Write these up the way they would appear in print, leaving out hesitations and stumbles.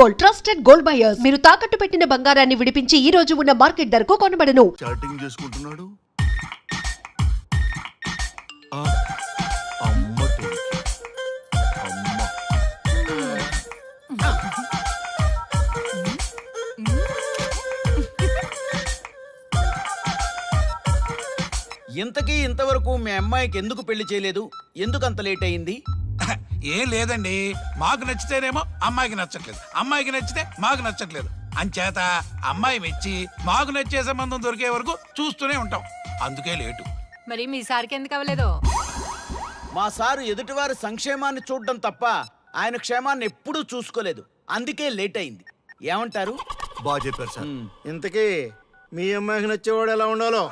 Gold, trusted gold buyers. మీరు తాకట్టు పెట్టిన బంగారాన్ని విడిపించి ఈ రోజు ఉన్న మార్కెట్ ధరకు కొనబడను. చాటింగ్ చేసుకుంటున్నాడు. అమ్మ టెన్షన్. అమ్మ. ఇంతకీ ఇంతవరకు మీ అమ్మాయికి ఎందుకు పెళ్లి చేయలేదు? ఎందుకు అంత లేట్ అయింది? ఏం లేదండి, మాకు నచ్చితేనేమో అమ్మాయికి నచ్చట్లేదు, అమ్మాయికి నచ్చితే మాకు నచ్చట్లేదు. అంచేత అమ్మాయి మెచ్చి మాకు నచ్చే సంబంధం దొరికే వరకు చూస్తూనే ఉంటాం. అందుకే లేటు. మరి మీ సార్కి ఎందుకు అవ్వలేదు? మా సారు ఎదుటివారి సంక్షేమాన్ని చూడడం తప్ప ఆయన క్షేమాన్ని ఎప్పుడూ చూసుకోలేదు. అందుకే లేట్ అయింది. ఏమంటారు? బాగా చెప్పారు సార్. ఇంతకీ మీ అమ్మాయికి నచ్చేవాడు ఎలా ఉండాలో?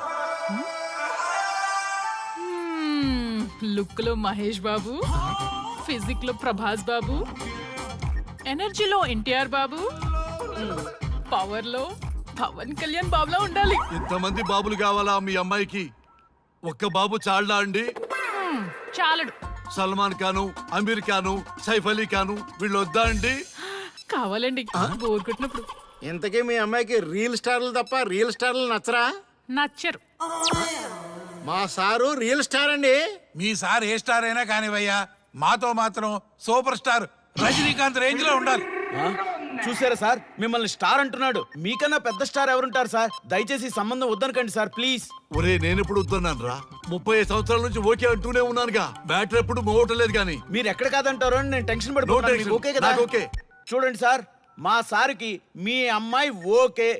లుక్ లో మహేష్ బాబు, ఫిజిక్ లో ప్రభాస్ బాబు, ఎనర్జీలో ఎన్టీఆర్ బాబు, పవర్ లో పవన్ కళ్యాణ్ బాబులా ఉండాలి. ఇంతమంది బాబులు కావాలా మీ అమ్మాయికి? ఒక్క బాబు చాళ్ళా అండి? చాలడు. సల్మాన్ ఖాను, అమీర్ ఖాను, సైఫ్ అలీ ఖాను వీళ్ళు వద్దా అండి? కావాలండి బోర్ కొట్టినప్పుడు. ఇంతకీ మీ అమ్మాయికి రియల్ స్టార్లు తప్ప రియల్ స్టార్లు నచ్చరా? నచ్చరు. మా సారు రియల్ స్టార్ అండి. మీ సార్ ఏ స్టార్ అయినా కానివయ్యా, మాతో మాత్రం సూపర్ స్టార్ రజనీకాంత్ రేంజ్ లో ఉండాలి. చూసారా సార్, మిమ్మల్ని స్టార్ అంటున్నాడు. మీకన్నా పెద్ద స్టార్ ఎవరుంటారు సార్? దయచేసి ఈ సంబంధం వద్దనకండి సార్, ప్లీజ్. ఒరే నేనెప్పుడు వద్దన్నాను రా? 30 సంవత్సరాల నుంచి ఓకే అంటూనే ఉన్నానుగా. బ్యాటర్ ఎప్పుడు మోగటలేదు కానీ. మీరు ఎక్కడ కాదంటారో అని నేను టెన్షన్ పడిపోతున్నాను. మీకు ఓకే కదా? నాకు ఓకే. చూడండి సార్, మా సార్కి మీ అమ్మాయి ఓకే.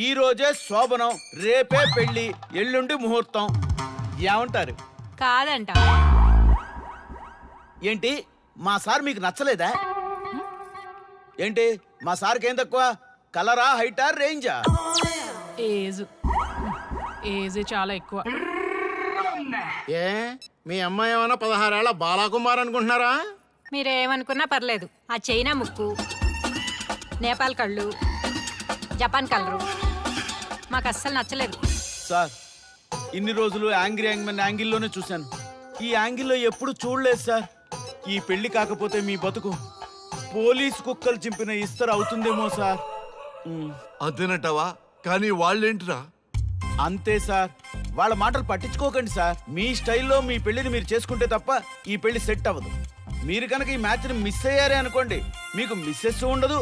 ఈ రోజే శోభనం, రేపే పెళ్లి, ఎల్లుండి ముహూర్తం. ఏమంటారు? కాదంట. ఏంటి, మా సార్ మీకు నచ్చలేదా? ఏంటి, మా సార్కి ఏం తక్కువ? కలరా, హైటా, రేంజా? ఏజ్ చాలా ఎక్కువ. ఏ మీ అమ్మాయి ఏమైనా 16 ఏళ్ల బాలాకుమార్ అనుకుంటున్నారా? మీరేమనుకున్నా పర్లేదు. ఆ చైనా ముక్కు, నేపాల్ కళ్ళు, జపాన్ కలరు మాకు అస్సలు నచ్చలేదు. సార్, ఇన్ని రోజులు యాంగ్రీ యాంగ్మెన్ యాంగిల్లోనే చూశాను. ఈ యాంగిల్లో ఎప్పుడు చూడలేదు సార్. ఈ పెళ్లి కాకపోతే మీ బతుకు పోలీస్ కుక్కలు చింపిన ఇస్తరు అవుతుందేమో సార్. అదేనంటావా? కానీ వాళ్ళేంటిరా? అంతే సార్, వాళ్ళ మాటలు పట్టించుకోకండి సార్. మీ స్టైల్లో మీ పెళ్లిని మీరు చేసుకుంటే తప్ప ఈ పెళ్లి సెట్ అవ్వదు. మీరు కనుక ఈ మ్యాచ్ని మిస్ అయ్యారే అనుకోండి, మీకు మిస్సెస్ ఉండదు,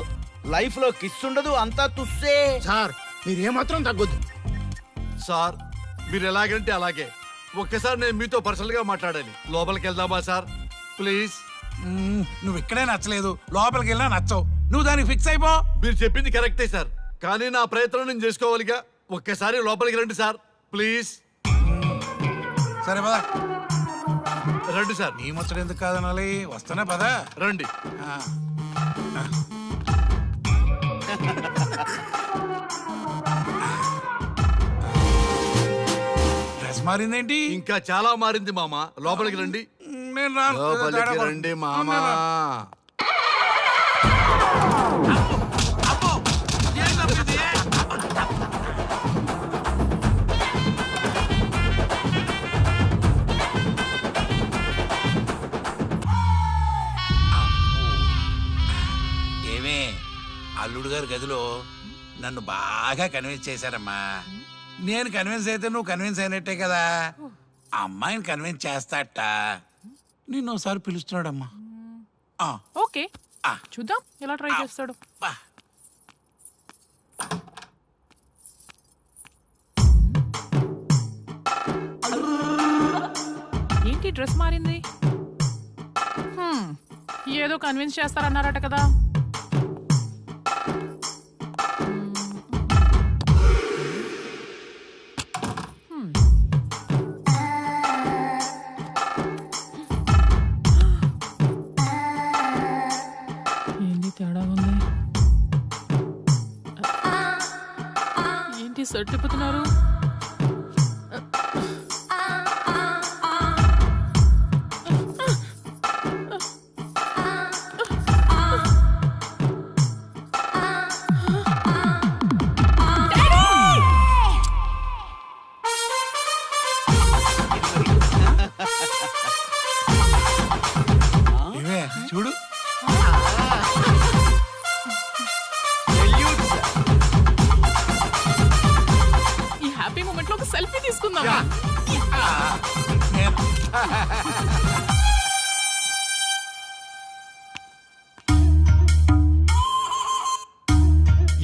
లైఫ్ లో కిస్ ఉండదు, అంతా తుస్సే. సార్ మీరు ఏమాత్రం తగ్గొద్దు. సార్ మీరు ఎలాగంటే అలాగే. ఒక్కసారి నేను మీతో పర్సనల్ గా మాట్లాడాలి. లోపలికి వెళ్దామా సార్? ప్లీజ్. నువ్వు ఇక్కడే నచ్చలేదు, లోపలికి వెళ్ళినా నచ్చవు. నువ్వు దానికి ఫిక్స్ అయిపో. మీరు చెప్పింది కరెక్టే సార్, కానీ నా ప్రయత్నం నేను చేసుకోవాలిగా. ఒక్కసారి లోపలికి రండి సార్, ప్లీజ్. సరే పదా, రండి సార్. నీ ముచ్చట ఎందుకు కాదనాలి? వస్తానే పదా, రండి. డ్రెస్ మారిందేంటి? ఇంకా చాలా మారింది మామ. లోపలికి రండి. నేను రాను. లోపలికి రండి మామా. అబ్బో, ఏం తప్పింది? ఏమే, అల్లుడు గారి గదిలో నన్ను బాగా కన్విన్స్ చేశారమ్మా. నేను కన్విన్స్ అయితే నువ్వు కన్విన్స్ అయినట్టే కదా. అమ్మాయిని కన్విన్స్ చేస్తాట. నిన్ను ఒకసారి పిలుస్తున్నాడమ్మా. ఓకే, చూద్దాం ఎలా ట్రై చేస్తాడు. ఏంటి డ్రెస్ మారింది? ఏదో కన్విన్స్ చేస్తారన్నారట కదా. ఏంటి తేడా ఉంది? ఏంటి షర్ట్ తిప్పుతున్నారు? చూడు,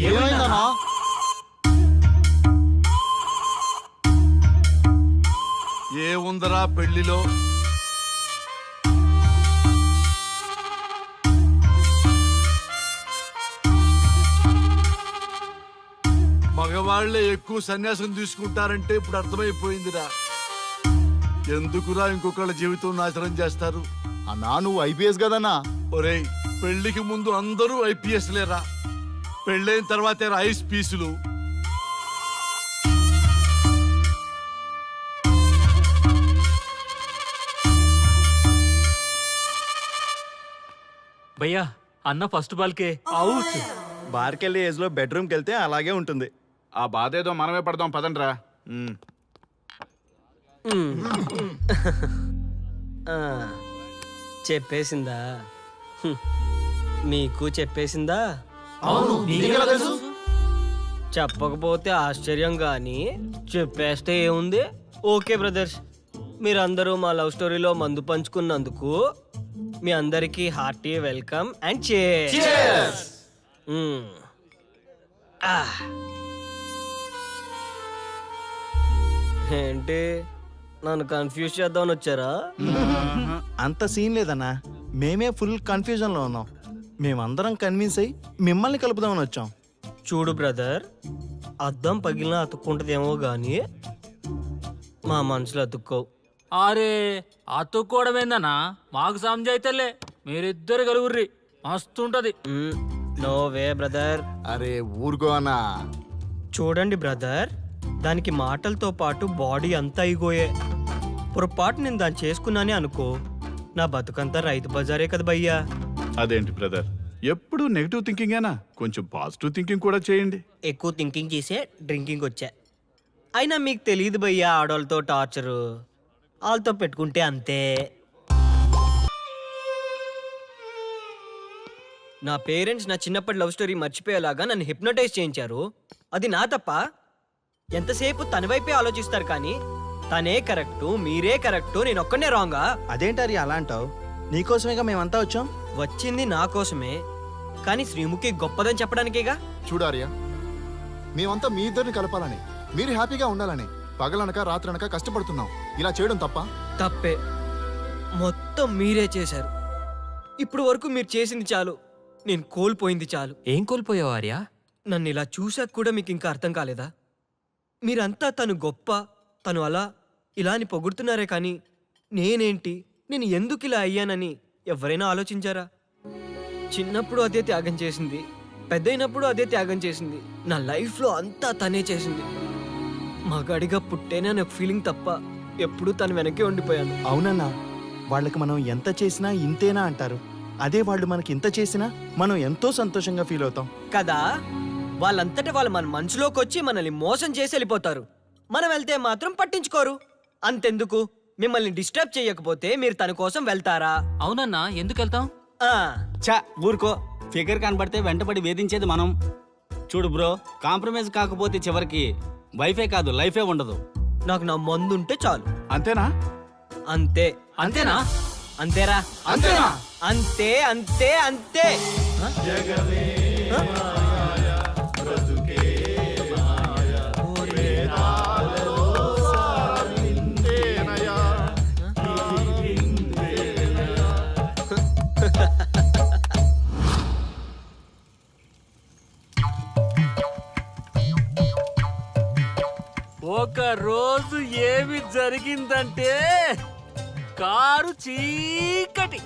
ఏమైందన్నా? ఏముందరా పెళ్లిలో? మగవాళ్లే ఎక్కువ సన్యాసం తీసుకుంటారంటే ఇప్పుడు అర్థమైపోయిందిరా. ఎందుకురా ఇంకొకళ్ళ జీవితం నాశనం చేస్తారు? అన్నా నువ్వు ఐపీఎస్ కదన్నా. ఒరేయ్, పెళ్లికి ముందు అందరూ ఐపీఎస్ లేరా, పెళ్ళైన తర్వాతే ఐస్ పీసులు. భయ్యా అన్న ఫస్ట్ బాల్కే అవుట్. బార్కెళ్ళి ఏజ్ లో బెడ్రూమ్కి వెళ్తే అలాగే ఉంటుంది. ఆ బాధ ఏదో మనమే పడదాం పదండ్రా. చెప్పేసిందా? మీకు చెప్పేసిందా? చెప్పకపోతే ఆశ్చర్యం గాని చెప్పేస్తే ఏముంది? ఓకే బ్రదర్స్, మీరందరూ మా లవ్ స్టోరీలో మందు పంచుకున్నందుకు మీ అందరికీ హార్టీ వెల్కమ్ అండ్ cheers. ఏంటి నన్ను కన్ఫ్యూజ్ చేద్దామని వచ్చారా? అంత సీన్ లేదన్నా, మేమే ఫుల్ కన్ఫ్యూజన్ లో ఉన్నాం. మేమందరం కన్విన్స్ అయ్యి మిమ్మల్ని కలుపుదామని వచ్చాం. చూడు బ్రదర్, అద్దం పగిలినా అతుక్కుంటదేమో గాని మా మనసులో అతుక్కో. అరే అతుక్కోవడమేందన్నా, మాకు సంజాయితేలే, మీరిద్దరు కలుగుర్రి మస్తుంటది. No way brother. అరే ఊరుకో అన్నా. చూడండి బ్రదర్, దానికి మాటలతో పాటు బాడీ అంతా అయిపోయే. పొరపాటు నేను దాన్ని చేసుకున్నానే అనుకో, నా బతుకంతా రైతు బజారే కదా భయ్యా. అదేంటి బ్రదర్, ఎప్పుడు నెగిటివ్ థింకింగేనా? కొంచెం పాజిటివ్ థింకింగ్ కూడా చేయండి. ఎక్కువ థింకింగ్ చేసే డ్రింకింగ్ వచ్చా. అయినా మీకు తెలియదు భయ్యా ఆడవాళ్ళతో టార్చరు. వాళ్ళతో పెట్టుకుంటే అంతే. నా పేరెంట్స్ నా చిన్నప్పటి లవ్ స్టోరీ మర్చిపోయేలాగా నన్ను హిప్నోటైజ్ చేయించారు. అది నా తప్ప? ఎంతసేపు తన వైపే ఆలోచిస్తారు కానీ తనే కరెక్టు, మీరే కరెక్టు, నేను ఒక్కనే రాంగా? అదేంటారి అలా అంటావు? నీకోసమేగా మేమంతా వచ్చాం. వచ్చింది నా కోసమే, కానీ శ్రీముఖి గొప్పదని చెప్పడానికేగా. చూడారియా, మేమంతా మీ ఇద్దరిని కలపాలని, మీరు హ్యాపీగా ఉండాలని పగలనక రాత్రనక కష్టపడుతున్నాం. ఇలా చేయడం తప్ప? తప్పే. మొత్తం మీరే చేశారు. ఇప్పుడు వరకు మీరు చేసింది చాలు, నేను కోల్పోయింది చాలు. ఏం కోల్పోయావు ఆర్య? నన్ను ఇలా చూశాక కూడా మీకు ఇంకా అర్థం కాలేదా? మీరంతా తను గొప్ప, తను అలా ఇలా అని పొగుడుతున్నారే కానీ నేనేంటి, నేను ఎందుకు ఇలా అయ్యానని ఎవరైనా ఆలోచించారా? చిన్నప్పుడు అదే త్యాగం చేసింది, పెద్దయినప్పుడు అదే త్యాగం చేసింది. నా లైఫ్లో అంతా తనే చేసింది. మగాడిగా పుట్టేనే అనే ఫీలింగ్ తప్ప ఎప్పుడూ తను వెనకే ఉండిపోయాను. అవునన్నా, వాళ్ళకి మనం ఎంత చేసినా ఇంతేనా అంటారు. అదే వాళ్ళు మనకి ఇంత చేసినా మనం ఎంతో సంతోషంగా ఫీల్ అవుతాం కదా. వాళ్ళంతటా వాళ్ళు మన మనసులోకి వచ్చి మనల్ని మోసం చేసి వెళ్ళిపోతారు. మనం వెళ్తే మాత్రం పట్టించుకోరు. అంతెందుకు, మిమ్మల్ని డిస్టర్బ్ చేయకపోతే మీరు తన కోసం వెళ్తారా? అవునన్నా, ఎందుకు వెళ్తాం? చా ఊరుకో, ఫిగర్ కనబడితే వెంటబడి వేధించేది మనం. చూడు బ్రో, కాంప్రమైజ్ కాకపోతే చివరికి వైఫే కాదు లైఫే ఉండదు. నాకు నా మందుంటే చాలు. అంతేనా? అంతే. అంతేనా? అంతేరా. అంతేనా? అంతే అంతే అంతే. ఒక రోజు ఏమి జరిగిందంటే, కారు చీకటి,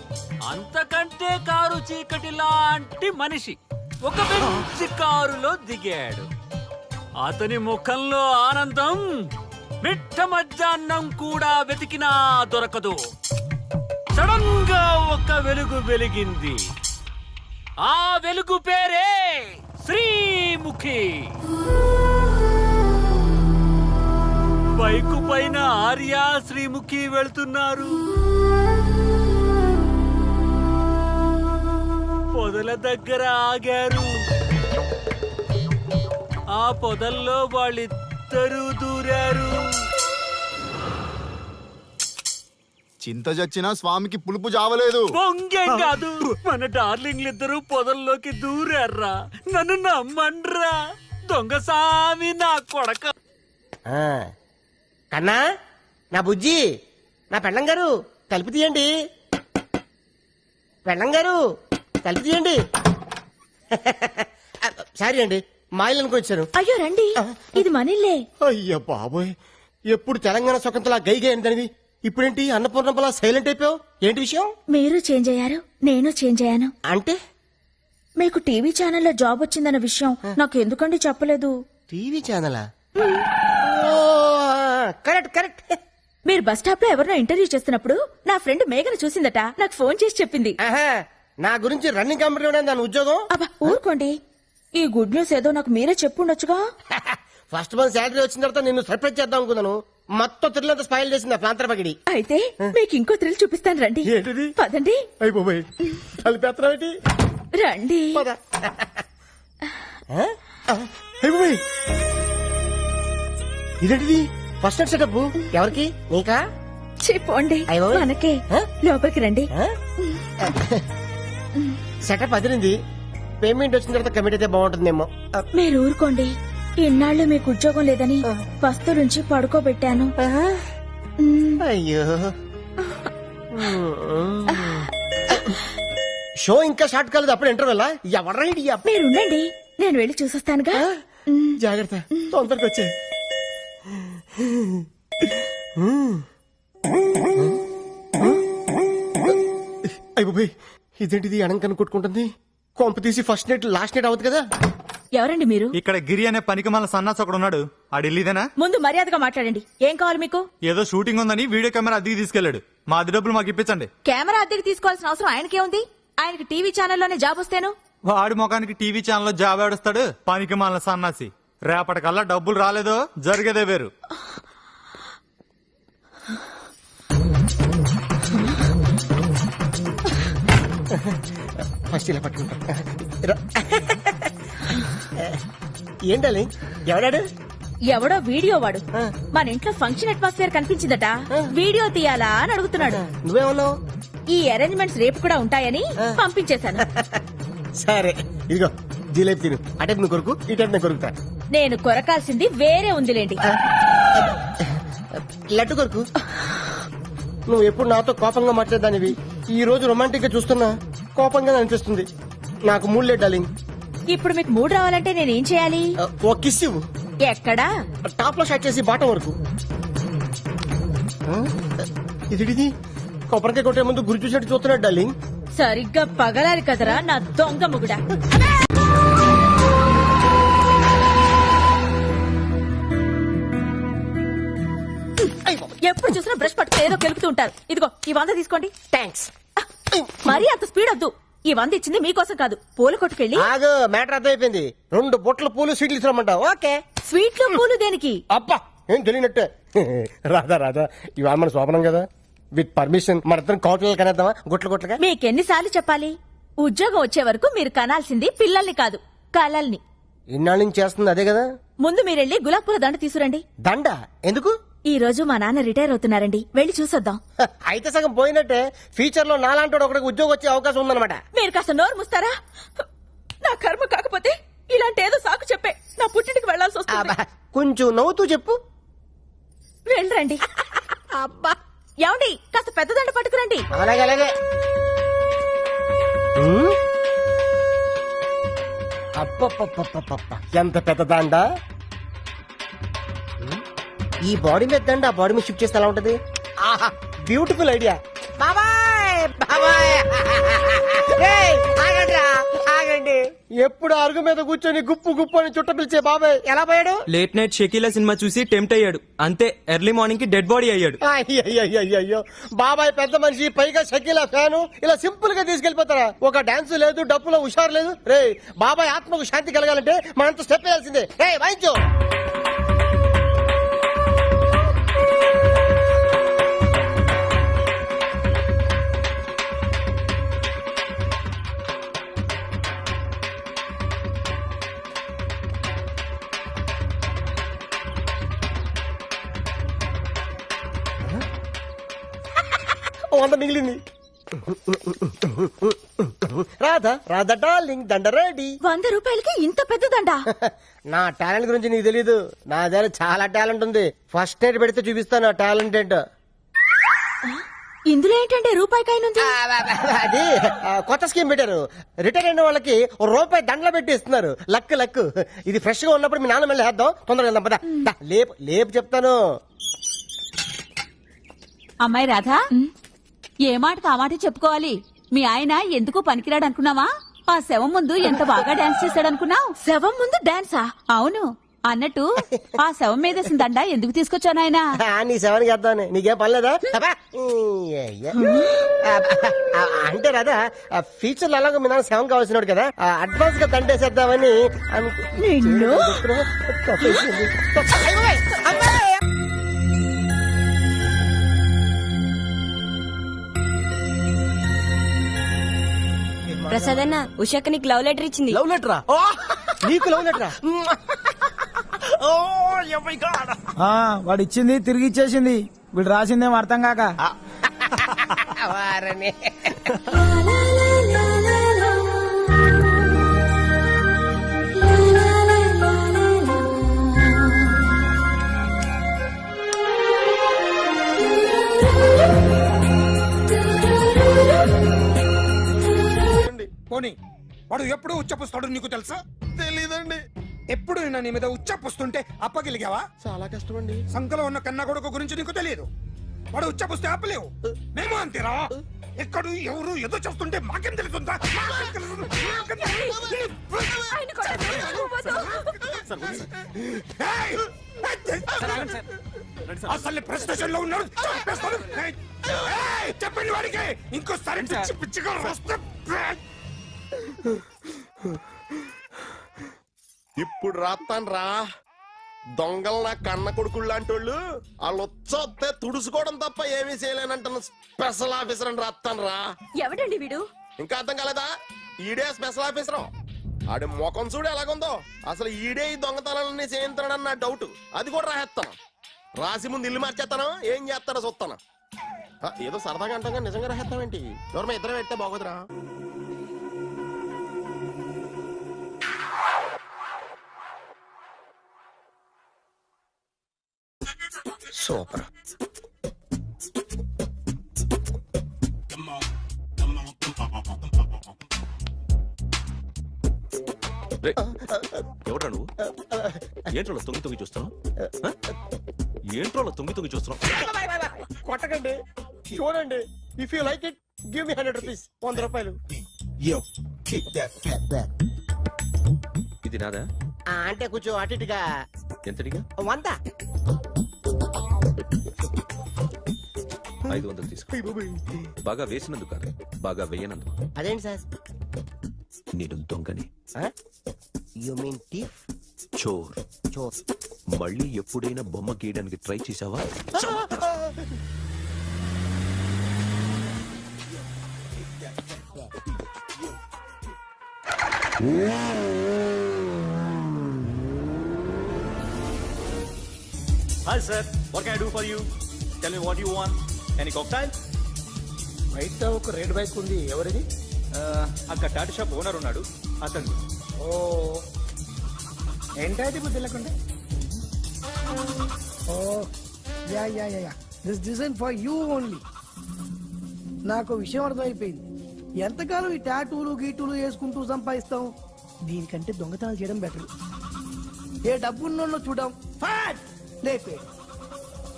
అంతకంటే కారు చీకటి లాంటి మనిషి ఒక మంచి కారులో దిగాడు. అతని ముఖంలో ఆనందం మిట్ట మధ్యాహ్నం కూడా వెతికినా దొరకదు. సడన్ గా ఒక వెలుగు వెలిగింది. ఆ వెలుగు పేరే శ్రీముఖి. బైకు పైన ఆర్య, శ్రీముఖి వెళ్తున్నారు. పొదల దగ్గర ఆగారు. ఆ పొదల్లో వాళ్ళిద్దరూ దూరారు. చింత చచ్చినా స్వామికి పులుపు జావలేదు. పొంగేం కాదు, మన డార్లింగ్లు ఇద్దరు పొదల్లోకి దూరారా. నన్ను నమ్మండ్రా దొంగ సామి నా కొడక. కన్నా, నా బుజ్జి, నా పెళ్ళం గారు తలుపు తీయండి. పెళ్ళం గారు తలుపు తీయండి. సారీ అండి, మా ఇల్లు అనుకొచ్చాను. అయ్యో రండి, ఇది మనిల్లే. అయ్యో బాబోయ్, ఎప్పుడు తెలంగాణ స్వతంత్ర గైగా ఏంటనివి, ఇప్పుడేంటి అన్నపూర్ణపలా సైలెంట్ అయిపోయావు? ఏంటి విషయం? మీరు చేంజ్ అయ్యారు, నేను చేంజ్ అయ్యాను. అంటే మీకు టీవీ ఛానల్లో జాబ్ వచ్చిందన్న విషయం నాకు ఎందుకండి చెప్పలేదు? టీవీ ఛానలా? Correct correct. మీరు బస్ స్టాప్ లో ఎవరినో ఇంటర్వ్యూ చేస్తున్నప్పుడు నా ఫ్రెండ్ మేఘను చూసిందట, నాకు ఫోన్ చేసి చెప్పింది. నా గురించి రన్నింగ్ కంపెనీలోనే దాని ఉద్యోగం. అబ్బా ఊరుకోండి, ఈ గుడ్ న్యూస్ ఏదో నాకు మీరే చెప్పుండొచ్చుగా. ఫస్ట్ మంత్ శాలరీ వచ్చిన తర్వాత నిన్ను సర్ప్రైజ్ చేద్దాం అనుకున్నాను. మొత్తం త్రిల్లంతా స్పాయిల్ చేసింది ఆ ప్రాంతర పగిడి. అయితే మీకు ఇంకో థ్రిల్ చూపిస్తాను రండి. ఏంటిది? పదండి. అయిపోయి కలిపేత్రం రండి. అయిపోయి ఇదేంటిది? ఫస్ట్ నైట్ సెటప్ ఎవరికి? నీకా? చెప్పండి మనకే. లోపలికి రండి. సెటప్ అదిరింది. పేమెంట్ వచ్చిన తర్వాత కమిట్ అయితే బాగుంటుందేమో. మీరు ఊరుకోండి, ఇన్నాళ్ళు మీకు ఉద్యోగం లేదని పస్తులుంచి పడుకోబెట్టాను. అయ్యో, షో ఇంకా స్టార్ట్ కాలేదు, అప్పుడు ఇంటర్వెల్. ఎవరైంది? మీరుండండి, నేను వెళ్ళి చూసొస్తానుగా. జాగ్రత్త, తొందరగా వచ్చే. అయిపోయి ఇదేంటిది? అనంకను కొట్టుకుంటుంది. కొంప తీసి ఫస్ట్ నైట్ లాస్ట్ నైట్ అవుతుంది కదా. ఎవరండి మీరు? ఇక్కడ గిరి అనే పనికి మన సన్నాస్ ఒకడు ఉన్నాడు. ఆడిల్లీదేనా? ముందు మర్యాదగా మాట్లాడండి. ఏం కావాలి మీకు? ఏదో షూటింగ్ ఉందని వీడియో కెమెరా అద్దెకి తీసుకెళ్లాడు. మా అద్దె డబ్బులు మాకు ఇప్పించండి. కెమెరా అద్దెకి తీసుకోవాల్సిన అవసరం ఆయనకే ఉంది? ఆయనకి టీవీ ఛానల్లోనే జాబ్ వస్తేను. వాడి ముఖానికి టీవీ ఛానల్లో జాబ్ ఆడుస్తాడు పనికి మన సన్నాసి. రేపటికల్లా డబ్బులు రాలేదో జరిగేదే వేరు. ఫస్ట్ ఇలా పట్టుకుంటా. ఏంటది? ఎవడాడు? ఎవడో వీడియో వాడు మన ఇంట్లో ఫంక్షన్ అట్మాస్ఫియర్ కనిపించిందట, వీడియో తీయాలా అని అడుగుతున్నాడు. నువ్వేమన్నావు? ఈ అరేంజ్మెంట్స్ రేపు కూడా ఉంటాయని పంపించేశాను. సరే ఇదిగో జిలేబీ తిను. అటే నువ్వు కొరుకు, ఇటే నేను కొరుకుతా. నేను కొరకాల్సింది వేరే ఉందిలేండి. లడ్డు కొరుకు. నువ్వు ఎప్పుడు నాతో కోపంగా మాట్లాడదానివి, ఈ రోజు రొమాంటిక్ గా చూస్తున్నా కోపంగా అనిపిస్తుంది. నాకు మూడు లేదు డార్లింగ్. ఇప్పుడు మీకు మూడు రావాలంటే నేనేం చేయాలి? ఓ కిస్ ఇవ్వు. ఎక్కడా? టాప్ లో షాట్ చేసి బాటం వరకు. ఇది కొబ్బరికాయ కొట్టే ముందు గురి చూసినట్టు చూస్తున్నాడు డార్లింగ్. సరిగ్గా పగలాలి కదరా నా దొంగ ముగుడా. ఎప్పుడు చూసినా బ్రష్ పట్టుకుని ఏదో కెలుపుతూ ఉంటారు. ఇదిగో ఈ 100 తీసుకోండి. థ్యాంక్స్. మరీ అంత స్పీడ్ వద్దు. ఈ 100 ఇచ్చింది మీకోసం కాదు, పూల కొట్టుకెళ్ళి. ఆగు, మ్యాటర్ అర్థమైపోయింది. 2 బొట్ల పూలు స్వీట్లు ఇస్తామంటా. ఓకే. స్వీట్లు పూలు దేనికి? అబ్బా ఏం తెలియనట్టే. రాధా ఇవాళ మన శోభనం కదా, విత్ పర్మిషన్ మన ఇద్దరం కోటలు కనేద్దామా? గుట్లుగా. మీకెన్నిసార్లు చెప్పాలి? ఉద్యోగం వచ్చే వరకు మీరు కనాల్సింది పిల్లల్ని కాదు, కలల్ని. ఇన్నాళ్ళ నుంచి చేస్తుంది అదే కదా. ముందు మీరెళ్ళి గులాబ్ పూల దండ తీసుకురండి. దండ ఎందుకు? ఈ రోజు మా నాన్న రిటైర్ అవుతున్నారండి, వెళ్ళి చూసొద్దాం. అయితే సగం పోయినట్టే. ఫ్యూచర్ లో నాలాంటి ఒకరికి ఉద్యోగం వచ్చే అవకాశం ఉందన్నమాట. మీరు కాస్త నోరు ముస్తారా? నా కర్మ కాకపోతే ఇలాంటి ఏదో సాకు చెప్పే నా పుట్టింటికి వెళ్లాల్సి వస్తుంది. కొంచెం నవ్వుతూ చెప్పు. వెళ్ళరండి. అబ్బా ఏమండి, కాస్త పెద్ద దండ పట్టుకురండి. అలాగే. అప్ప ఎంత పెద్ద దండ. ఈ బాడీ మీద దండ ఆ బాడీ మీద షిఫ్ట్ చేస్తే ఎలా ఉంటది? ఆహా, బ్యూటిఫుల్ ఐడియా. ఆగండి. ఎప్పుడు అరుగు మీద కూర్చొని గుప్పు అని చుట్ట పిలిచే బాబాయ్ ఎలా పోయాడు? లేట్ నైట్ షకీలా సినిమా చూసి టెంప్ట్ అయ్యాడు, అంతే ఎర్లీ మార్నింగ్ కి డెడ్ బాడీ అయ్యాడు. అయ్యో బాబాయ్ పెద్ద మనిషి, పైగా షకీలా ఫ్యాను, ఇలా సింపుల్ గా తీసుకెళ్లిపోతారా? ఒక డాన్స్ లేదు, డప్పులో హుషారు లేదు. రే బాబాయ్ ఆత్మకు శాంతి కలగాలంటే మనంత స్టెప్ వేయాల్సిందే. రే వాయించు. 100 మిగిలింది. రాధా రాధా డార్లింగ్ దండ రెడీ. 100 రూపాయలకి ఇంత పెద్ద దండ. నా టాలెంట్ గురించి నీకు తెలీదు. నా దగ్గర చాలా టాలెంట్ ఉంది. ఫస్ట్ ఎయిడ్ పెడితే చూపిస్తాను నా టాలెంట్ ఏంటో. ఇందులో ఏంటంటే రూపాయి కాయనుంది. అది కొత్త స్కీమ్ పెట్టారు. రిటైర్ అయిన వాళ్ళకి రూపాయి దండలు పెట్టి ఇస్తున్నారు. Luck luck. ఇది ఫ్రెష్ గా ఉన్నప్పుడు మీ నాన్న మళ్ళీ వేద్దాం. తొందరగా వెళ్దాం పద. దా, లేపు లేపు చెప్తాను. అమ్మాయి రాధా, ఏ మాటకు ఆ మాట చెప్పుకోవాలి. మీ ఆయన ఎందుకు పనికిరాడు అనుకున్నావా? ఆ శవం ముందు ఎంత బాగా డాన్స్ చేశాడనుకున్నావు. శవం ముందు డాన్సా? అవును. అన్నట్టు ఆ శవం మీద దండ ఎందుకు తీసుకొచ్చాను ఆయన? నీ సెవెన్కి వేద్దామని. నీకేం పనిలేదా? అంటే రాదా ఫ్యూచర్ లో అలాగో మీ నాన్న సెవెన్ కావాల్సినాడు కదా, అడ్వాన్స్ గా దండేసేద్దామని నిన్ను? ప్రసాద్ అన్న, ఉషాక నీకు లవ్ లెటర్ ఇచ్చింది. లవ్ లెటరా? నీకు లవ్ లెటరా? వాడు ఇచ్చింది తిరిగి ఇచ్చేసింది. వీడు రాసిందేం అర్థం కాక. వారని. పోనీ వాడు ఎప్పుడు ఉచ్చపుస్తాడు నీకు తెలుసా? తెలీదండి. ఎప్పుడు నిన్న నీ మీద ఉచ్చపుస్తుంటే అప్పగలిగావా? చాలా కష్టం అండి. సంకలో ఉన్న కన్న కొడుకు గురించి నీకు తెలియదు. వాడు ఉచ్చపుస్తే ఆపలేవు. మేము అంతేరా. ఎక్కడు ఎవరు ఏదో చేస్తుంటే మాకేం తెలుస్తుందా? ఏయ్! అసలు ప్రెస్టేషన్ లో ఉన్నాడు. చంపేస్తాను. ఏయ్! చెప్పండి వాడికి ఇంకోసారి పిచ్చి పిచ్చిగా వస్తే ఇప్పుడు రాస్తాను రా. దొంగలు నా కన్న కొడుకులు లాంటి వాళ్ళు వాళ్ళు వచ్చొస్తే తుడుచుకోవడం తప్ప ఏమీ చేయలేనంటున్న స్పెషల్ ఆఫీసర్ అని రాస్తాను రా. ఎవడండి వీడు? ఇంకా అర్థం కాలేదా? ఈడే స్పెషల్ ఆఫీసర్. ఆడి ముఖం చూడు ఎలాగుందో. అసలు ఈడే ఈ దొంగతనాలన్నీ చేయించాడని నా డౌట్. అది కూడా రాసేస్తాను. రాసి ముందు ఇల్లు మార్చేస్తాను. ఏం చేస్తాడో చూస్తాను. ఏదో సరదాగా అంటాం నిజంగా రాసేస్తామేంటి? ఎవరు ఇద్దరం పెడితే బాగోదురా. సూపర్. ఎవడ్రా నువ్వు? ఏంట్రోలో తొంగి చూస్తున్నావు? ఏంట్రోలో తొంగి చూస్తున్నావు? కొట్టకండి, చూడండి. If you like it give me 100 rupees. 100 రూపాయలు. ఇది నాదా? అంటే కొంచెం అటు ఇటుగా. ఎంతడిగా? 100. 500 తీసుకో. బాగా వేసినందుకు కాదు, బాగా వేయనందుకు. అదేంటి సార్? నేను దొంగని. You mean thief? చోర్. చోర్. మళ్ళీ ఎప్పుడైనా బొమ్మ గీయడానికి ట్రై చేసావా? Hi sir, what can I do for you? Tell me what you want. Any cocktail? బయట ఒక రెడ్ బైక్ ఉంది. ఎవరిది? అక్కడ టాటా షాప్ ఓనర్ ఉన్నాడు, అతను. ఓ ఏంటది బుద్ధి లేకుండా? Oh yeah yeah yeah yeah this design for you only. నాకు విషయం అర్థమైపోయింది. ఎంతకాలం ఈ టాటూలు గీటూలు వేసుకుంటూ సంపాదిస్తాం? దీనికంటే దొంగతనాలు చేయడం బెటర్. ఏ డబ్బున్నోళ్ళు చూడడం ఫాట్ లేపే,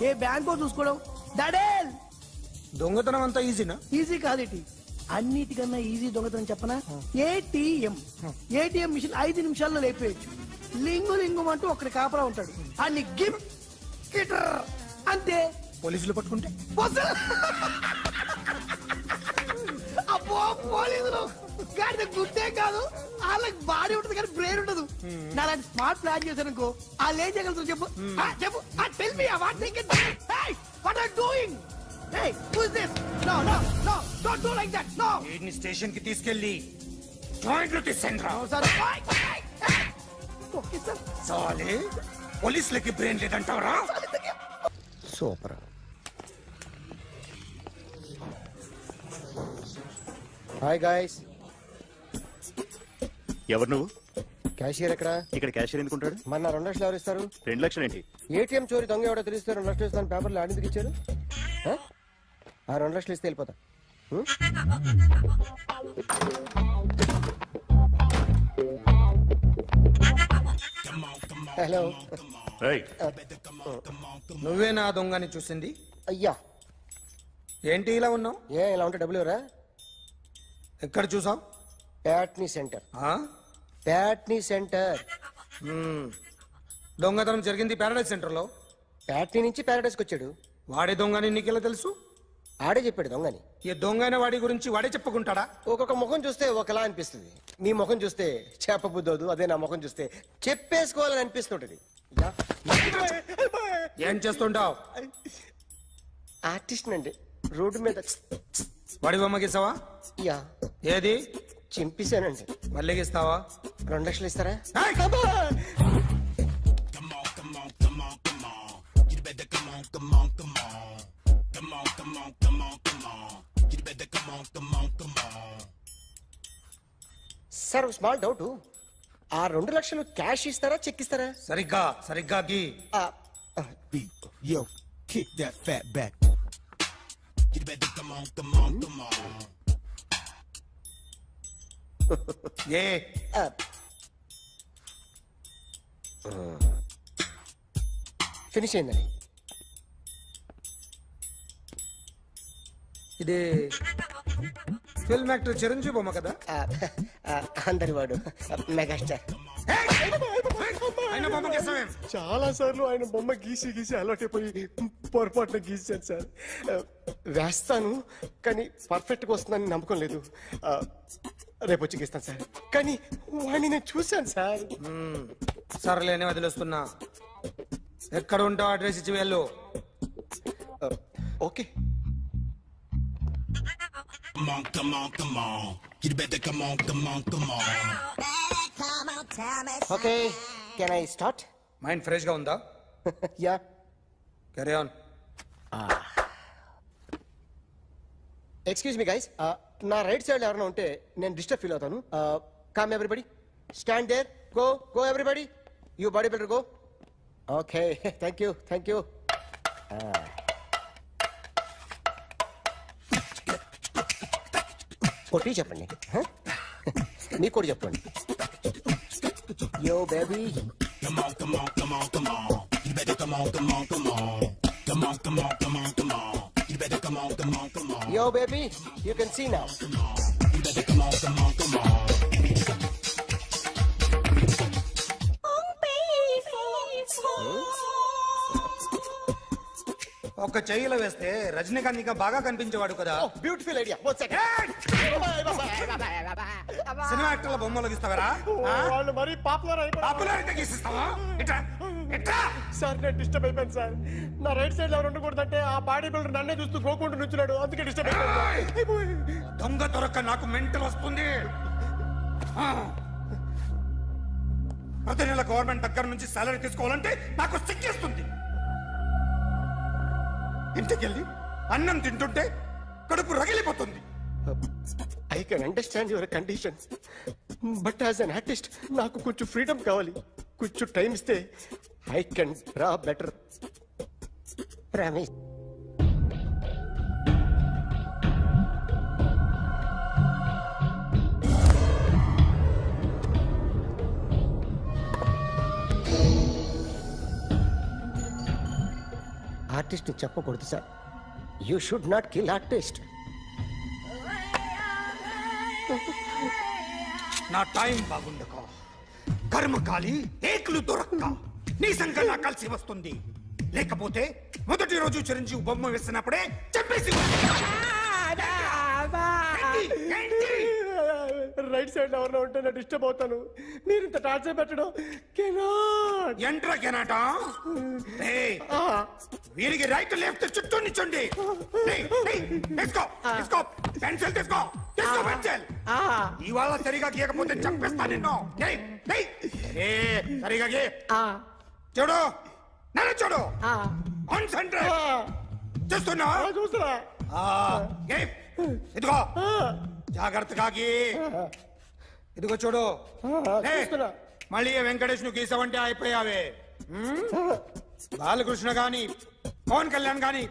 ఏ బ్యాంకో చూసుకోవడం దడేల్. దొంగతనం అంతా ఈజీనా? ఈజీ కాదేటి, అన్నిటికన్నా ఈజీ దొంగతనం చెప్పనా? ఏటీఎం. ఏటీఎం మిషన్ 5 నిమిషాల్లో లేపేయచ్చు. లింగు లింగం అంటూ ఒకటి కాపలా ఉంటాడు. అన్ని గిమ్ గిటర్ అంతే. పోలీసులు పట్టుకుంటే అబ్బో పోలీసులు గాడి గుర్తే కాదు, వాళ్ళకి బాడీ ఉంటుంది కానీ బ్రెయిన్ ఉండదు. నాలాంటి స్మార్ట్ ప్లాన్ చేశానుకో వాళ్ళు ఏం చేయగలుగుతారు చెప్పు? చెప్పు. Tell me what they can. Hey what are doing? Hey who is this? No no no don't do like that. No. వీడిని స్టేషన్ కి తీసుకెళ్ళి జాయింట్లు తీసేంద్రా. Sir okay sir. సాలే పోలీసులకి బ్రెయిన్ లేదంటావరా? సూపర్. Hi guys. ఎవరు నువ్వు? క్యాషియర్ ఎక్కడ? ఇక్కడ క్యాషియర్ ఎందుకుంటాడు? మన 2 లక్షలు ఎవరు ఇస్తారు? 2 లక్షలు ఏంటి? ఏటీఎం చోరీ దొంగ ఎవడో తెలిస్తే 2 లక్షలు ఇస్తాను పేపర్లు ఆడిందుకు ఇచ్చారు. ఆ 2 లక్షలు ఇస్తే వెళ్ళిపోతా. హలో. నువ్వే నా దొంగని చూసింది? అయ్యా ఏంటి ఇలా ఉన్నావు? ఇలా ఉంటే డబ్బులు ఎవరా? ఎక్కడ చూసావు? ప్యాట్నీ సెంటర్. ప్యాట్నీ సెంటర్. దొంగతనం జరిగింది ప్యారడైజ్ సెంటర్ లో. ప్యాట్నీ నుంచి ప్యారడైస్కి వచ్చాడు. వాడే దొంగని నీకెలా తెలుసు? ఆడే చెప్పాడు దొంగని. ఈ దొంగైన వాడి గురించి వాడే చెప్పుకుంటాడా? ఒక్కొక్క ముఖం చూస్తే ఒకలా అనిపిస్తుంది. మీ ముఖం చూస్తే చెప్పబుద్దోదు, అదే నా ముఖం చూస్తే చెప్పేసుకోవాలని అనిపిస్తుంటది. ఏం చేస్తుంటావు? ఆర్టిస్ట్ అండి. రోడ్డు మీద వాడి బొమ్మ గీసావా? యా. ఏది? చింపేశానండి. మళ్ళీ గీస్తావా? 2 లక్షలు ఇస్తారా? సార్ స్మాల్ డౌట్, ఆ 2 లక్షలు క్యాష్ ఇస్తారా చెక్ ఇస్తారా? సరిగ్గా గీ. ఏ ఫినిష్ అయిందండి. ఇది ఫిల్మ్ యాక్టర్ చిరంజీవి బొమ్మ కదా? అందరి వాడు మెగాస్టార్. చాలా సార్లు ఆయన బొమ్మ గీసి గీసి అలవాటైపోయి పొరపాటున గీసాను సార్. వేస్తాను కానీ పర్ఫెక్ట్గా వస్తుందని నమ్మకం లేదు. రేపు వచ్చి గీస్తాను సార్. కానీ వాడిని నేను చూశాను సార్. సర్లేని వదిలేస్తున్నా. ఎక్కడ ఉంటావు అడ్రస్ ఇచ్చి వెళ్ళు. Okay. Okay, can I start? Mind fresh గా ఉందా? Yeah. Carry on. Excuse me guys, నా రైట్ సైడ్ ఎవరైనా ఉంటే నేను డిస్టర్బ్ ఫీల్ అవుతాను. Come everybody, stand there, go everybody, you body builder go. Okay, thank you. కొట్టి చెప్పండి. నీకు కూడా చెప్పండి. Yo baby, yo baby, you can see now. ఒక చెయ్యిలో వేస్తే రజనీకాంత్ ఇంకా బాగా కనిపించేవాడు కదా. Beautiful idea. One second. Cinema యాక్టర్ల బొమ్మలు గీస్తావరా? వాళ్ళు మరి పాపులర్ పాపులారిటీ గీసిస్తావా? సార్ నేను డిస్టర్బ్ అయిపోయాను సార్. నా రైట్ సైడ్ ఎవరు ఉండకూడదంటే ఆ బాడీ బిల్డర్ నన్నే చూస్తూ గోకుంటూ నుంచున్నాడు, అందుకే డిస్టర్బ్ అయిపోయాను. దొంగ దొరక్క నాకు మెంటల్ వస్తుంది. ప్రతి నెల గవర్నమెంట్ దగ్గర నుంచి సాలరీ తీసుకోవాలంటే నాకు సిగ్గేస్తుంది. ఇంటికెళ్ళి అన్నం తింటుంటే కడుపు రగిలిపోతుంది. I can understand your condition, but as an artist నాకు కొంచెం ఫ్రీడమ్ కావాలి. కొంచెం టైం ఇస్తే I can draw better. Promise. Artist చెప్పకూడదు sir. You should not kill artist. నా టైం బాగుండక కర్మకాలి ఏకులు దొరక్క నీ సంఘం నాకు కలిసి వస్తుంది. లేకపోతే మొదటి రోజు చిరంజీవి బొమ్మ వేసినప్పుడే చెప్పేసి రైట్ సైడ్ ఎవరిలో ఉంటే నేను డిస్టర్బ్ అవుతాను. మీరు ఇంత టార్చర్ పెట్టడం ఎంట్రా కెనాటా. వీరికి రైట్ లెఫ్ట్ చుట్టూ నిచ్చండి. పెన్సిల్ తీసుకో పెన్సిల్. ఇవాళ సరిగా గీయకపోతే చంపేస్తా నిన్ను. సరిగా గీ. చూడు నన్ను చూడు. కాన్సంట్రేట్ చూస్తున్నా. చూస్తున్నా. ఇదిగో జాగ్రత్తగా గీ. ఇదిగో చూడు. లే. మళ్ళీ ఏ వెంకటేష్ ను గీసావంటే అయిపోయావే. బాలకృష్ణ గాని, పవన్ కళ్యాణ్ గాని,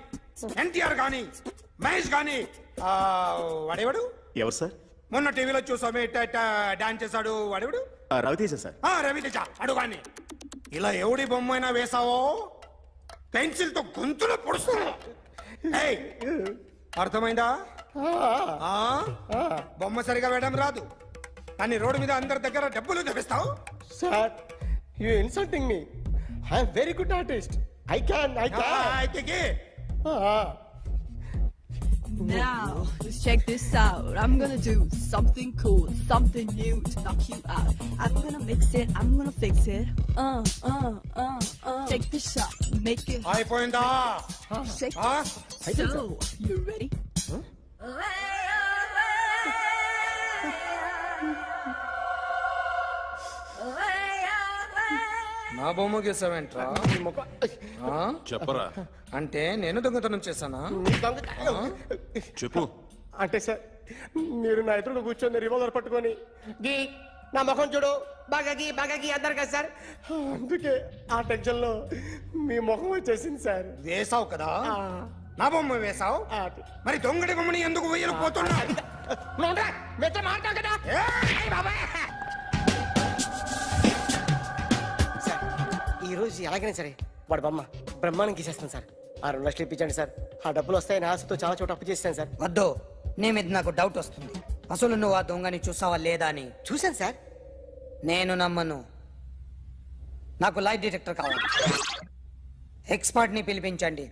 ఎన్టీఆర్ గాని, మహేష్ గాని, వాడేవాడు ఎవరు సార్? మొన్న టీవీలో చూసామే డాన్స్ చేశాడు వాడేవాడు? రవితేజ సార్. రవితేజ అడుగాని. ఇలా ఎవడి బొమ్మైనా వేసావో పెన్సిల్ తో గొంతులో పొడుస్తా. ఏయ్, అర్థమైందా? బొమ్మ సరిగా వేయడం రాదు కానీ రోడ్డు మీద అందరి దగ్గర డబ్బులు తెప్పిస్తావు. Sir you insulting me. I'm very good artist. I can అయితే Now, let's check this out. I'm gonna do something cool, something new to knock you out. I'm gonna mix it, I'm gonna fix it. Take this shot, make it అయిపోయిందా? shake. So, you ready? నా బొమ్మ గీసావేంట్రా? చెప్పరా. అంటే నేను దొంగతనం చేశానా? చెప్పు. అంటే సార్ మీరు నా ఎదురు కూర్చొని రివాల్వర్ పట్టుకొని గీ నా ముఖం చూడు బాగా గీ అన్నారు కదా సార్. అందుకే ఆ టెన్షన్ లో మీ ముఖం వచ్చేసింది సార్. వేసావు కదా, నా బొమ్మ వేసావు. మరి దొంగడి బొమ్మని ఎందుకు వేయలు పోతున్నా? ఈ రోజు ఎలాగైనా సరే వాడు బొమ్మ బ్రహ్మాండం గీసేస్తాను సార్. ఆ 2 లక్షలు ఇప్పించండి సార్. ఆ డబ్బులు వస్తాయని ఆశతో చాలా చోట అప్పు చేస్తాను సార్. వద్దు, నీ మీద నాకు డౌట్ వస్తుంది. అసలు నువ్వు ఆ దొంగని చూసావా లేదా అని. చూశాను సార్. నేను నమ్మను. నాకు లైట్ డిటెక్టర్ కావాలి. ఎక్స్పర్ట్ ని పిలిపించండి.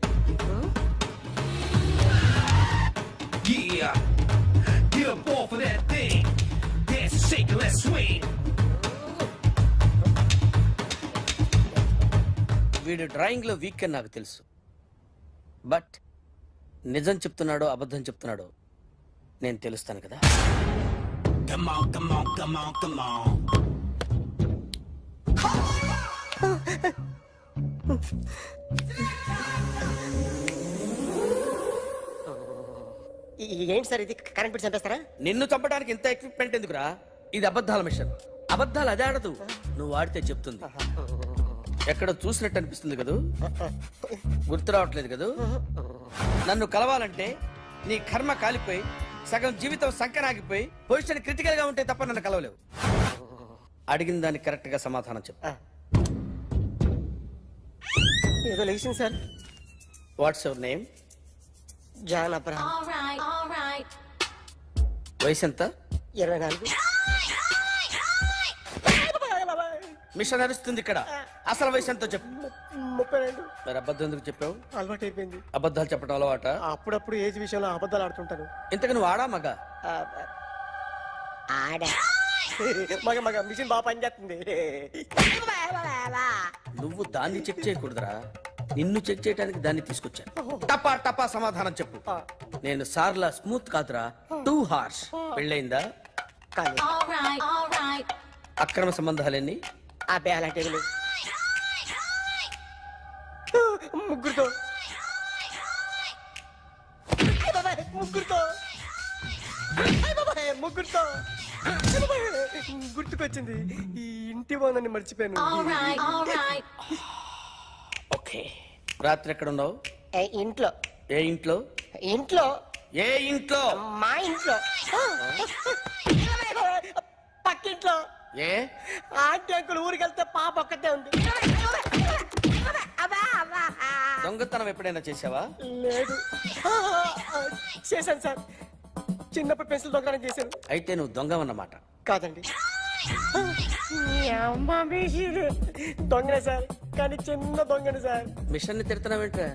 వీడు డ్రాయింగ్ లో వీక్ అని నాకు తెలుసు, బట్ నిజం చెప్తున్నాడో అబద్ధం చెప్తున్నాడో నేను తెలుస్తాను కదా. ఏంటి సార్ ఇది? కరెంట్ బిల్ చంపేస్తారా? నిన్ను చంపడానికి ఇంత ఎక్విప్మెంట్ ఎందుకురా? ఇది అబద్ధాల మిషన్. అబద్ధాలు అదే ఆడదు, నువ్వు ఆడితే చెప్తుంది. ఎక్కడ చూసినట్టు అనిపిస్తుంది కదూ, గుర్తు రావట్లేదు కదూ. నన్ను కలవాలంటే నీ కర్మ కాలిపోయి సగం జీవితం సంకరాగిపోయి పొజిషన్ క్రిటికల్ గా ఉంటే తప్ప నన్ను కలవలేవు. అడిగిన దానికి కరెక్ట్ గా సమాధానం చెప్పు. ఏదో లేచింది sir. What's your name? John Abraham. వయసు ఎంత? 24. మిషన్ నడుస్తుంది ఇక్కడ. అసలు వయసు ఎంతో చెప్పు. 32. మరి అబద్ధం ఎందుకు చెప్పావు? అలవాటు అయిపోయింది. అబద్ధాలు చెప్పడం అలవాట? అప్పుడప్పుడు ఏజ్ విషయంలో అబద్ధాలు ఆడుతుంటాను. ఇంతకు నువ్వు ఆడా మగ? ఆడా. మగ మిషన్ బాగా పనిచేస్తుంది. నువ్వు దాన్ని చెక్ చేయకూడదురా, నిన్ను చెక్ చేయడానికి దాన్ని తీసుకొచ్చాను. టపా టపా సమాధానం చెప్పు. నేను సార్లా స్మూత్ కాదురా, టూ హార్ష్. పెళ్ళైందా? అక్రమ సంబంధాలన్నీ? అబ్బే అలాంటి ముగ్గురుతో ముగ్గురుతో గుర్తుకొచ్చింది. ఈ ఇంటి బాగుందని మర్చిపోయాను. ఓకే. రాత్రి ఎక్కడ ఉన్నావు? ఇంట్లో. ఏ ఇంట్లో? ఇంట్లో. ఏ ఇంట్లో? మా ఇంట్లో. పక్కింట్లో. ఏ ఆంటీ అంకుల్ ఊరికి వెళ్తే పాప ఒక్కతే ఉంది. దొంగతనం ఎప్పుడైనా చేసావా? లేదు. చేశాను సార్. చిన్నప్పుడు పెన్సిల్ దొంగతనం చేశాను. అయితే నువ్వు దొంగవన్నమాట. కాదండి, దొంగనే సార్, కానీ చిన్న దొంగని సార్. మిషన్ ని తిడుతున్నావేంట్రా?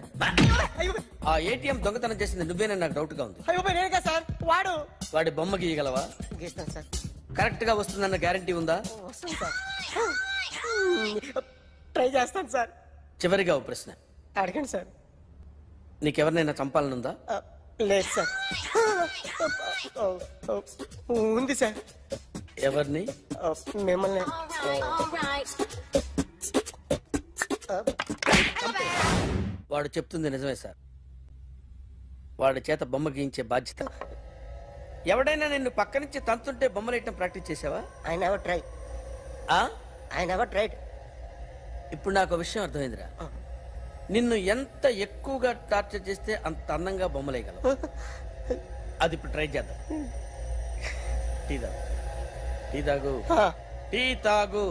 ఆ ఏటీఎం దొంగతనం చేసింది నువ్వేనని నాకు డౌట్ గా ఉంది. అయ్యో నేనే సార్. వాడి బొమ్మ గీయగలవా? గీస్తాను సార్. కరెక్ట్ గా వస్తుందన్న గ్యారంటీ ఉందా? వస్తాను సార్. ట్రై చేస్తాను సార్. చివరిగా ఓ ప్రశ్న అడగండి సార్. నీకెవరినైనా చంపాలనుందా? లేదు సార్. ఉంది సార్. ఎవరిని? మిమ్మల్ని. వాడు చెప్తుంది నిజమే సార్. వాడి చేత బొమ్మ గీయించే బాధ్యత ఎవడైనా నిన్ను పక్క నుంచి తంతుంటే బొమ్మలేయటం ప్రాక్టీస్ చేసావా? I never try. I never tried. ఇప్పుడు నాకు ఒక విషయం అర్థమైందిరా. నిన్ను ఎంత ఎక్కువగా టార్చర్ చేస్తే అంత అందంగా బొమ్మలేయగలవు. అది ఇప్పుడు ట్రై చేద్దాం. టీ తాగు, టీ తాగు, టీ తాగు.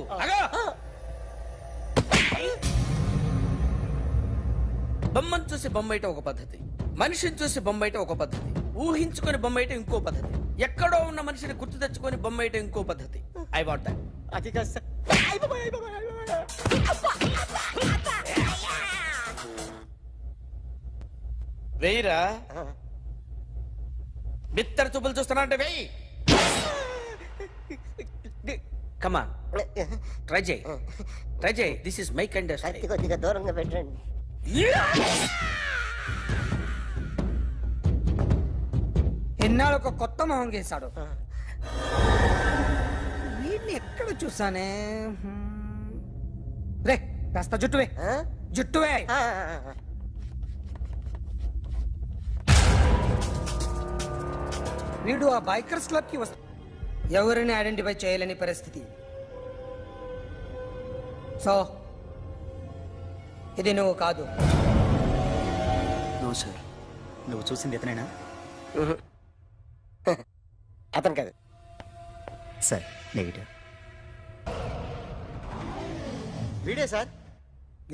బొమ్మను చూసి బొమ్మేయటం ఒక పద్ధతి, మనిషిని చూసి బొమ్మేయటం ఒక పద్ధతి, ఊహించుకొని బొమ్మేయటం ఇంకో పద్ధతి, ఎక్కడో ఉన్న మనిషిని గుర్తు తెచ్చుకొని బొమ్మేయటం ఇంకో పద్ధతి. I want that. అది కాదు సార్. వెయ్యిరా. బిత్తర చూపులు చూస్తున్నా అంటే వెయ్యి. కమా ట్రై చేయి, ట్రై చేయి. This is my kind. కొద్దిగా దూరంగా పెట్టండి. ఎన్నాళ్ళు ఒక కొత్త మొహం గీశాడు. వీడిని ఎక్కడ చూసానే? రే కాస్త జుట్టువే, జుట్టువే. వీడు ఆ బైకర్స్ క్లబ్ కి వస్తా, ఎవరిని ఐడెంటిఫై చేయలేని పరిస్థితి. సో ఇది నువ్వు కాదు. నో సార్, నువ్వు చూసింది ఇతనేనా? అతను కాదు సార్, నెగిటివ్. వీడే సార్.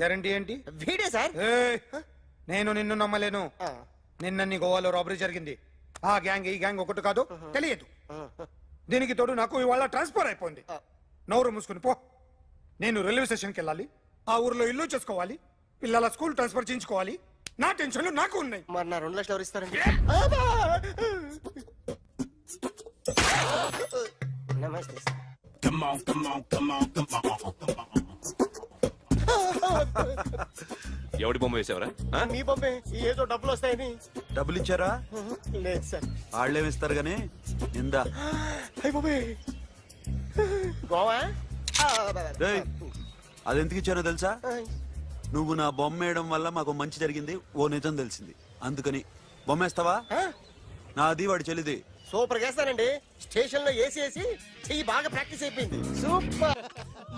గ్యారంటీ ఏంటి? వీడే సార్. నేను నిన్ను నమ్మలేను. నిన్న నీ గోవాలో రాబరీ జరిగింది. ఆ గ్యాంగ్ ఈ గ్యాంగ్ ఒకటి కాదు, తెలియదు. దీనికి తోడు నాకు ఇవాళ ట్రాన్స్ఫర్ అయిపోయింది. నోరు మూసుకుని పో. నేను రైల్వే స్టేషన్కి వెళ్ళాలి, ఆ ఊర్లో ఇల్లు చేసుకోవాలి, పిల్లల స్కూల్ ట్రాన్స్ఫర్ చేయించుకోవాలి. నా టెన్షన్లు నాకు ఉన్నాయి. మరి నా 2 లక్షలు ఎవరు ఇస్తారండి? నమస్తే సార్. ఎవడి బొమ్మ వేసావరా? మీ బొమ్మే. ఏదో డబ్బులు వస్తాయని. డబ్బులు ఇచ్చారా? లేదు సార్. వాళ్ళేమి ఇస్తారు గానీ నిందా. అయ్య బాబే, గోవా. అది ఎందుకు ఇచ్చానో తెలుసా? నువ్వు నా బొమ్మ వేయడం వల్ల మాకు మంచి జరిగింది, ఓ నిజం తెలిసింది. అందుకని బొమ్మేస్తావా? నాది వాడి చెల్లిది. సూపర్ చేస్తానండి. స్టేషన్ లో ఏసీ వేసి చెయ్యి బాగా ప్రాక్టీస్ అయిపోయింది. సూపర్.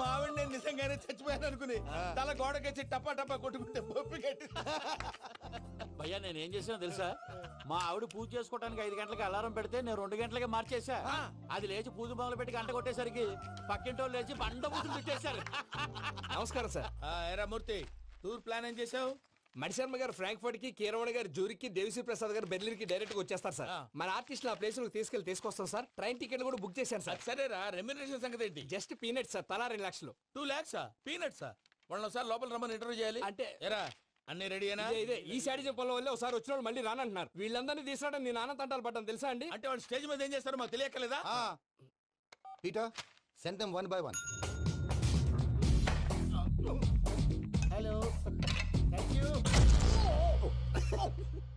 మావిడ నేను నిజంగానే చచ్చిపోయాను అనుకుని తల గోడకొచ్చి టపా టపా కొట్టుకుంటే బొప్పి కట్టి. భయ్యా నేనేం చేసానో తెలుసా? మా ఆవిడ పూజ చేసుకోవడానికి 5 గంటలకి అలారం పెడితే నేను 2 గంటలకే మార్చేసా. అది లేచి పూజ మొదలు పెట్టి గంట కొట్టేసరికి పక్కింటోళ్ళు లేచి బండ పూజలు పెట్టేశారు. నమస్కారం సార్. ఎరా మూర్తి, టూర్ ప్లాన్ ఏం చేసావు? మణిశర్మ గారు ఫ్రాంక్ఫర్ట్ కి, కీరవాణి గారు జూరిక్ కి, దేవిశ్రీ ప్రసాద్ గారు బెర్లిన్ కి డైరెక్ట్ గా వచ్చేస్తారు సార్. మన ఆర్టిస్ట్ ఆ ప్లేస్ తీసుకొస్తాం సార్. ట్రైన్ టికెట్ కూడా బుక్ చేశాను సార్. సరేరా, రెమ్యూనరేషన్ సంగతి ఏంటి? జస్ట్ పీనట్ సార్, తలా 2 లక్షలు. 2 lakhs పీనట్సా? వాళ్ళని ఒకసారి లోపల రమ్మని ఇంటర్వ్యూ చేయాలి. అంటే ఎరా అన్ని రెడీ అయినా? ఇదే ఈ శాడిజం పొలం వల్ల ఒకసారి వచ్చిన వాళ్ళు మళ్ళీ రానంటున్నారు. వీళ్ళందరినీ తీసుకురావడం నేను నాన్న తంటాలు పడ్డాను తెలుసా అండి? అంటే వాళ్ళు స్టేజ్ మీద ఏం చేస్తారో మాకు తెలియక్కలేదా? Peter, send them 1 by 1. Hello, thank you.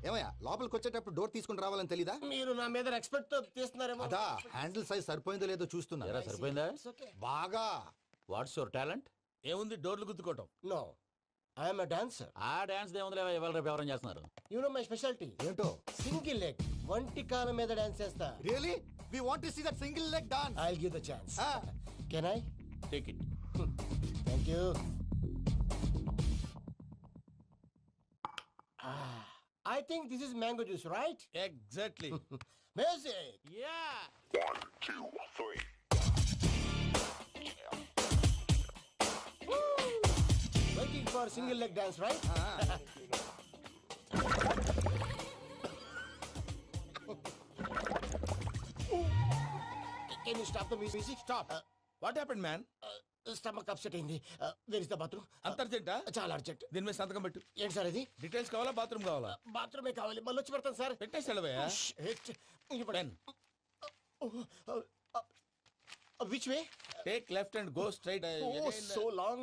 ఏమయ్యా, లోపలికి వచ్చేటప్పుడు డోర్ తీసుకుని రావాలని తెలీదా? మీరు నా మీద ఎక్స్పెక్ట్ తో తీస్తున్నారేమో. అదా, హ్యాండిల్ సైజ్ సరిపోయిందో లేదో చూస్తున్నా. సరిపోయిందా? బాగా. What's your talent? ఏముంది డోర్లు గుద్దుకోవటం? No, I am a dancer. ఆ డాన్స్ దేవుందిలే, ఇవాళ రేపు ఎవరైనా చేస్తున్నారు. You know my speciality. ఏంటో? సింగిల్ లెగ్, వంటి కాలం మీద డాన్స్ చేస్తా. Really? We want to see that single leg dance. I will give the chance. Can I? Take it. Thank you. I think this is mango juice, right? Exactly. Music. Yeah. 1, 2, 3. Waiting for single leg dance, right? Can you stop the music? Stop. What happened, man? Stomach upset అయింది. Where is the bathroom? అంత అర్జెంటా? చాలా urgent. దీని మీద సంతకం పెట్టు. ఏంటి sir ఇది? Details కావాలా, బాత్రూమ్ కావాలా? బాత్రూమే కావాలి. మళ్ళీ వచ్చి పెడతాను సార్. పెట్టేసి వెళ్ళవయ్యా. Which way? Take left and go straight. Oh, so long.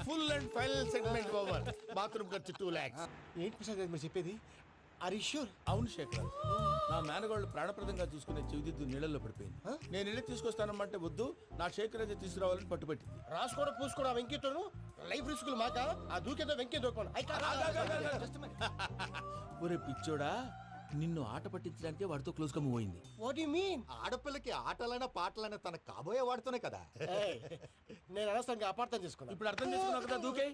Full and final segment over. Bathroom ఖర్చు 2 lakhs. ఏంటి ప్రసాద్ గారు మీరు చెప్పేది? అవును శేఖర్, నా మేనగాళ్ళు ప్రాణప్రదంగా చూసుకునే చెవిదిద్దు నీళ్ళల్లో పడిపోయింది. నేను వెళ్ళి తీసుకొస్తానమ్మంటే వద్దు, నా శేఖర్ అయితే తీసుకురావాలని పట్టుబట్టింది. రాసుకోవడం పూసుకోవడం వెంకీతోను లైఫ్ రిస్కులు మాక ఆ దూకేదో వెంకీ దూకోను. ఒరే పిచ్చోడా, నిన్ను ఆట పట్టించడానికి వాడితో క్లోజ్ గా మూవ్ అయింది. What you mean? ఆడపిల్లకి ఆటలైనా పాటలైనా తన కాబోయే వాడుతూనే కదా. నేను అనవసరంగా అపార్థం చేసుకున్నా. ఇప్పుడు అర్థం చేసుకున్నావు కదా, దూకే.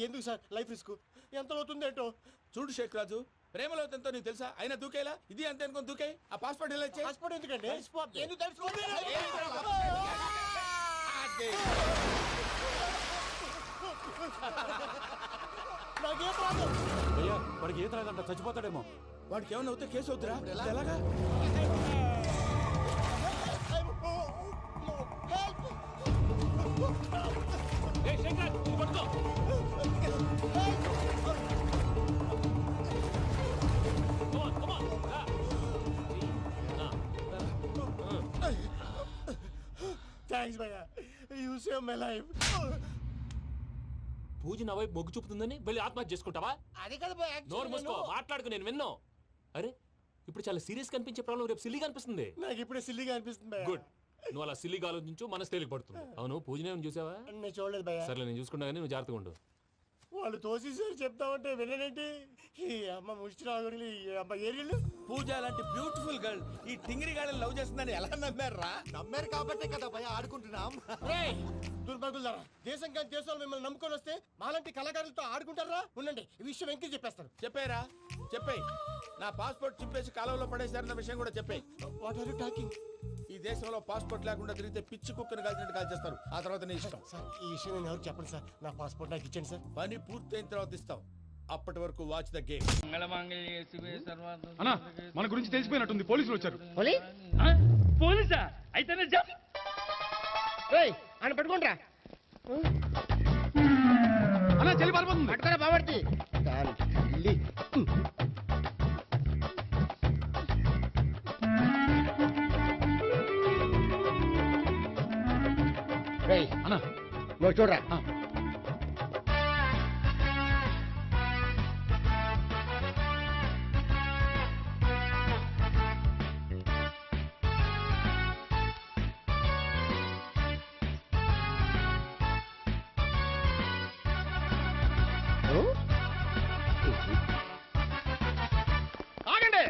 ఎందుకు సార్ లైఫ్ రిస్క్ ఎంత అవుతుంది ఏంటో? చూడు శేఖర్ రాజు, ప్రేమలో ఎంతో నీకు తెలుసా? అయినా దూకేలా, ఇది అంతే అనుకుని దూకే. ఆ పాస్పోర్ట్ ఎలా ఇచ్చే? పాస్పోర్ట్ ఎందుకండి? ఎందుకు తెలుసుకోండి? నాకేం ప్రాబ్లం? భయ్యా వాడికి ఈత రాదంట, చచ్చిపోతాడేమో. వాడికి ఏమైనా అవుతే కేసు అవుతురా? ఎలాగా? థ్యాంక్స్ భయ్యా, యూ సేవ్ మై లైఫ్. పూజ నా వైపు మొగ్గు చూపుతుందని వెళ్ళి ఆత్మహత్య చేసుకుంటావా? అది కదా భయ్యా, నోరు మూసుకో, మాట్లాడుకు, నేను విన్నో. అరే ఇప్పుడు చాలా సీరియస్ కనిపించే ప్రాబ్లం రేపు సిల్లీగా అనిపిస్తుంది. నాకు ఇప్పుడే సిల్లిగా అనిపిస్తుంది భయ్యా. గుడ్, నువ్వు అలా సిల్లీగా ఆలోచించు, మనసు తేలిక పడుతుంది. అవును, పూజనే చూసావా? నేను చూడలేదు భయ్యా. సర్లే, నేను చూసుకుంటా కానీ నువ్వు జాగ్రత్తగా ఉండు. వాళ్ళు తోసేసారు చెప్తామంటే విననేంటి? ఈ అమ్మ ముష్టి రాగుడి అమ్మ ఏరియలు. పూజ లాంటి బ్యూటిఫుల్ గర్ల్ ఈ టింగిరి గాడిని లవ్ చేస్తుందని ఎలా నమ్మారా? నమ్మారు కాబట్టే కదా భయ ఆడుకుంటున్నాం. దుర్భగులారా, దేశం కానీ దేశాలు మిమ్మల్ని నమ్ముకొని వస్తే మాలాంటి కళాకారులతో ఆడుకుంటారా? ఉండండి, ఈ విషయం వెంకీ చెప్పేస్తారు. చెప్పారా? చెప్పేయ్. నా పాస్పోర్ట్ చింపేసి కాలంలో పడేశారన్న విషయం కూడా చెప్పేయ్. What are you talking? ఈ దేశంలో పాస్పోర్ట్ లేకుండా తిరిగితే పిచ్చి కుక్కను కాల్చినట్టు కాల్చేస్తారు. ఆ తర్వాత నీ ఇష్టం. సార్, ఈ విషయం నేను ఎవరు చెప్పండి సార్. నా పాస్పోర్ట్ నాకు ఇచ్చేయండి సార్. పని పూర్తయిన తర్వాత ఇస్తాం. అప్పటి వరకు వాచ్ ద గేమ్. అన్నా, మన గురించి తెలిసిపోయినట్టుంది, పోలీసులు వచ్చారు. పోలీసా? అయితేనే జప్. ఆయన పట్టుకుంటా అన్నా, చెల్లి పారిపోతుంది. పట్టుకురా బాబర్తి. అన్నా, నువ్వు చూడరా. ఆగండి.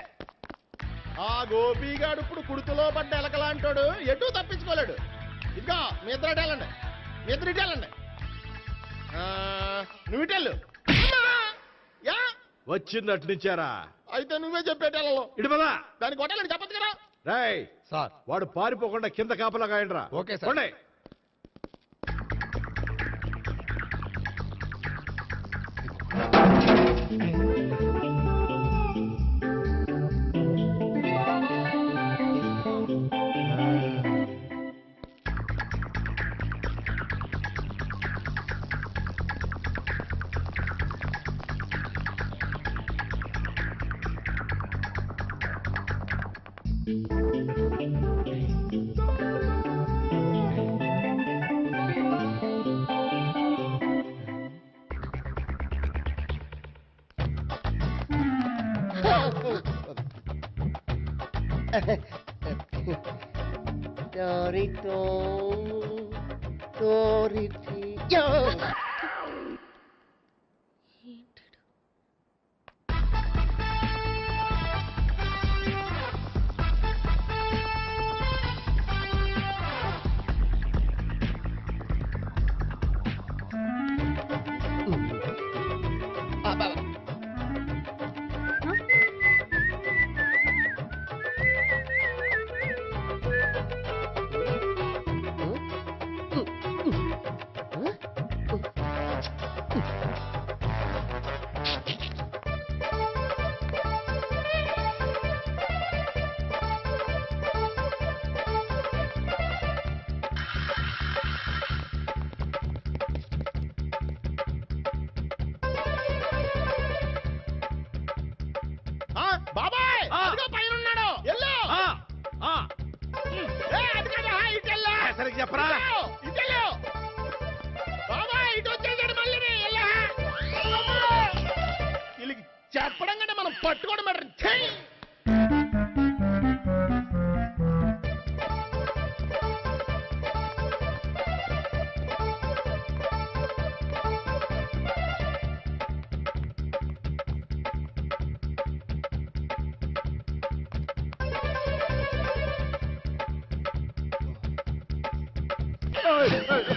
ఆ గోపిగాడు ఇప్పుడు కుడుతులో పడ్డ ఎలకలాంటాడు, ఎటు తప్పించుకోలేడు. ఇదిగో మీ ఇద్దరు ఇటేళ్ళండి, మీ ఇద్దరు ఇటేళ్ళండి. నువ్వు ఇటెళ్ళు. వచ్చింది అట్నుంచారా? అయితే నువ్వే చెప్పేటెళ్ళలో ఇటు పదా. దానికి కొట్టాలని చెప్పచ్చు కదా. రాయ్ సార్, వాడు పారిపోకుండా కింద కాపలా కాయండి రా. Okay sir. బాబాయ్ పైన ఉన్నాడు. సరిగ్గా చెప్పరా? ఇటెళ్ళు బాబాయ్, ఇటు వచ్చేసాడు మళ్ళీ. వీళ్ళకి చెప్పడం కంటే మనం పట్టుకోవడం మ్యాటర్